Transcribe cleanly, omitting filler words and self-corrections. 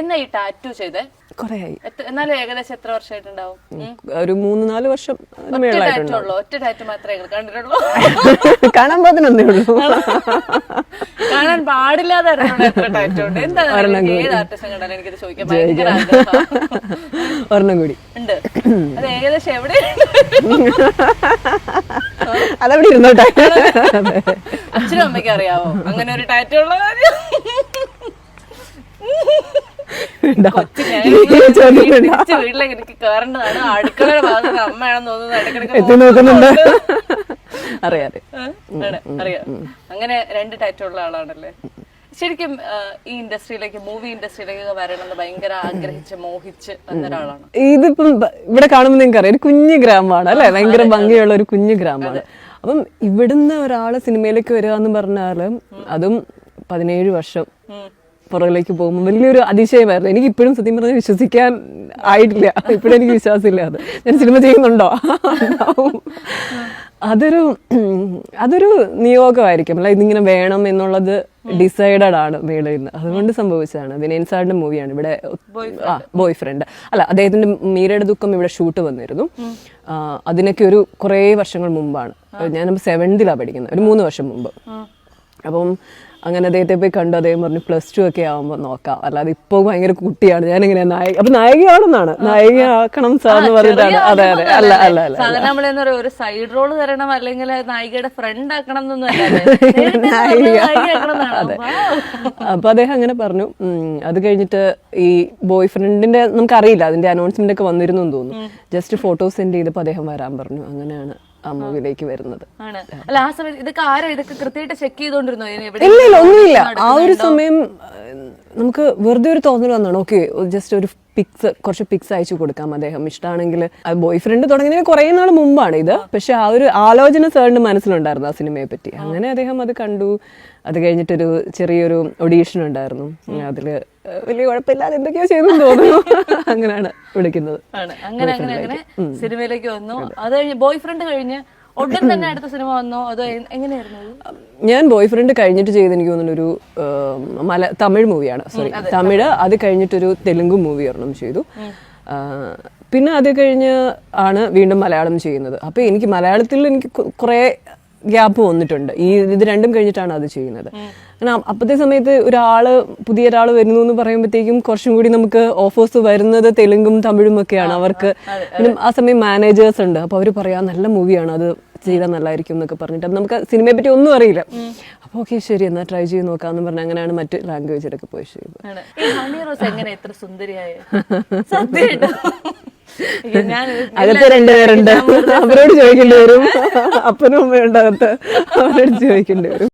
എന്നാ ഈ ടാറ്റു ചെയ്തേ? കൊറേയായി. എന്നാലും ഏകദേശം എത്ര വർഷമായിട്ടുണ്ടാവും? ഒരു 3-4 വർഷം ഒറ്റ ടാറ്റു മാത്രമേ കണ്ടിട്ടുള്ളൂ. കാണാൻ പാതിനൊന്നേ ഉള്ളൂ. കാണാൻ പാടില്ലാതെ എത്ര ടാറ്റു ഉണ്ട്? എന്താ ഏത് ആർട്ടിസ്റ്റ് കണ്ടാലും എനിക്കിത് ചോദിക്കാൻ ഭയങ്കര ഒരെണ്ണം കൂടി ഉണ്ട്. അത് ഏകദേശം എവിടെ? അതവിടെ ഇരുന്നോട്ടെ. അച്ഛനും അമ്മയ്ക്ക് അറിയാവോ അങ്ങനെ ഒരു ടാറ്റു ഉള്ള കാര്യം? വീട്ടിലേക്ക് എനിക്ക് കയറേണ്ടതാണ്. അടുക്കളയുടെ ഭാഗത്ത് അമ്മയാണെന്ന് തോന്നുന്നത്. അറിയാം. അങ്ങനെ 2 ടാറ്റു ഉള്ള ആളാണല്ലേ? ശരിക്കും ഈ ഇൻഡസ്ട്രിയിലേക്ക്, മൂവി ഇൻഡസ്ട്രിയിലേക്ക് വരണമെന്ന് ഭയങ്കര ആഗ്രഹിച്ച് മോഹിച്ച് വന്ന ഒരാളാണ്. ഇതിപ്പം ഇവിടെ കാണുമ്പോൾ നിങ്ങൾക്ക് അറിയാം, ഒരു കുഞ്ഞു ഗ്രാമമാണ് അല്ലെ, ഭയങ്കര ഭംഗിയുള്ള ഒരു കുഞ്ഞു ഗ്രാമമാണ്. അപ്പം ഇവിടുന്ന് ഒരാള് സിനിമയിലേക്ക് വരിക എന്ന് പറഞ്ഞാല് അതും 17 വർഷം പുറകിലേക്ക് പോകുമ്പോൾ വലിയൊരു അതിശയമായിരുന്നു. എനിക്ക് ഇപ്പോഴും സത്യം പറഞ്ഞാൽ വിശ്വസിക്കാൻ ആയിട്ടില്ല. ഇപ്പോഴും എനിക്ക് വിശ്വാസമില്ല അത് ഞാൻ സിനിമ ചെയ്യുന്നുണ്ടോ. അതൊരു നിയോഗമായിരിക്കും അല്ല, ഇതിങ്ങനെ വേണം എന്നുള്ളത് ഡിസൈഡഡ് ആണ് മേളിൽ നിന്ന്. അതുകൊണ്ട് സംഭവിച്ചതാണ്. വിനയൻ സാറിന്റെ മൂവിയാണ് ഇവിടെ. ബോയ് ഫ്രണ്ട് അല്ല, അദ്ദേഹത്തിന്റെ മീരയുടെ ദുഃഖം ഇവിടെ ഷൂട്ട് വന്നിരുന്നു. അതിനൊക്കെ ഒരു കുറേ വർഷങ്ങൾ മുമ്പാണ്. ഞാനിപ്പോൾ 7th പഠിക്കുന്നത്, ഒരു 3 വർഷം മുമ്പ്. അപ്പം അങ്ങനെ അദ്ദേഹത്തെ പോയി കണ്ടു. അദ്ദേഹം പറഞ്ഞു +2 ഒക്കെ ആവുമ്പോൾ നോക്കാം, അല്ലാതെ ഇപ്പൊ ഭയങ്കര കുട്ടിയാണ്, ഞാനിങ്ങനെ അപ്പൊ നായികയാണെന്നാണ്, നായികയാക്കണം സാറിന് പറഞ്ഞിട്ടാണ്. അതെ അതെ അല്ല അല്ല അല്ല സാധാരണ ഒരു സൈഡ് റോള് തരണം അല്ലെങ്കിൽ നായികയുടെ ഫ്രണ്ട് ആക്കണം എന്നൊന്നും. അതെ. അപ്പൊ അദ്ദേഹം അങ്ങനെ പറഞ്ഞു. അത് കഴിഞ്ഞിട്ട് ഈ ബോയ് ഫ്രണ്ടിന്റെ നമുക്കറിയില്ല, അതിന്റെ അനൗൺസ്മെന്റ് ഒക്കെ വന്നിരുന്നു എന്ന് തോന്നുന്നു. ജസ്റ്റ് ഫോട്ടോ സെൻഡ് ചെയ്തപ്പോ അദ്ദേഹം വരാൻ പറഞ്ഞു. അങ്ങനെയാണ് ആ മൂവിയിലേക്ക് വരുന്നത്. അല്ല, ആ സമയത്ത് ഇതൊക്കെ ആരാ ഇതൊക്കെ കൃത്യമായിട്ട് ചെക്ക് ചെയ്തോണ്ടിരുന്നോ? ഇല്ല, ഒന്നുമില്ല. ആ ഒരു സമയം നമുക്ക് വെറുതെ ഒരു തോന്നൽ വന്നാണ്, ഓക്കെ ജസ്റ്റ് ഒരു കുറച്ച് പിക്സ് അയച്ചു കൊടുക്കാം, അദ്ദേഹം ഇഷ്ടമാണെങ്കിൽ. ബോയ് ഫ്രണ്ട് തുടങ്ങിയ കുറെ നാൾ മുമ്പാണ് ഇത്. പക്ഷെ ആ ഒരു ആലോചന സാറിന്റെ മനസ്സിലുണ്ടായിരുന്നു ആ സിനിമയെ പറ്റി. അങ്ങനെ അദ്ദേഹം അത് കണ്ടു. അത് കഴിഞ്ഞിട്ടൊരു ചെറിയൊരു ഒഡീഷൻ ഉണ്ടായിരുന്നു. അതില് വലിയ കുഴപ്പമില്ലാതെ എന്തൊക്കെയോ ചെയ്തെന്ന് തോന്നുന്നു. അങ്ങനെയാണ് വിളിക്കുന്നത്. അങ്ങനെ സിനിമയിലേക്ക് വന്നു. അത് കഴിഞ്ഞ് ബോയ് ഫ്രണ്ട് കഴിഞ്ഞ് ഉടൻ തന്നെ അടുത്ത സിനിമ വന്നോ അതോ എങ്ങനെയായിരുന്നു? ഞാൻ ബോയ് ഫ്രണ്ട് കഴിഞ്ഞിട്ട് ചെയ്ത് എനിക്ക് തോന്നുന്നൊരു തമിഴ് മൂവിയാണ്. സോറി, തമിഴ്. അത് കഴിഞ്ഞിട്ടൊരു തെലുങ്ക് മൂവി ഒരെണ്ണം ചെയ്തു. പിന്നെ അത് കഴിഞ്ഞ് ആണ് വീണ്ടും മലയാളം ചെയ്യുന്നത്. അപ്പൊ എനിക്ക് മലയാളത്തിൽ എനിക്ക് കുറെ ഗ്യാപ്പ് വന്നിട്ടുണ്ട്. ഇത് രണ്ടും കഴിഞ്ഞിട്ടാണ് അത് ചെയ്യുന്നത്. കാരണം അപ്പത്തെ സമയത്ത് പുതിയ ഒരാൾ വരുന്നു എന്ന് പറയുമ്പോഴത്തേക്കും കുറച്ചും കൂടി നമുക്ക് ഓഫേഴ്സ് വരുന്നത് തെലുങ്കും തമിഴും ഒക്കെയാണ് അവർക്ക്. ആ സമയം മാനേജേഴ്സ് ഉണ്ട്, അപ്പൊ അവര് പറയാ നല്ല മൂവിയാണ്, അത് ചെയ്താൽ നല്ലതായിരിക്കും എന്നൊക്കെ പറഞ്ഞിട്ട്. അപ്പൊ നമുക്ക് സിനിമയെ പറ്റി ഒന്നും അറിയില്ല. അപ്പൊ ഓക്കെ ശരി എന്നാ ട്രൈ ചെയ്ത് നോക്കാന്ന് പറഞ്ഞ അങ്ങനെയാണ് മറ്റു ലാംഗ്വേജിലൊക്കെ പോയി ചെയ്തത്. അകത്ത് 2 പേരുണ്ട്, അവരോട് ചോദിക്കേണ്ടി വരും. അപ്പനും അമ്മയുണ്ട് അകത്ത്, അവരോട് ചോദിക്കേണ്ടി വരും.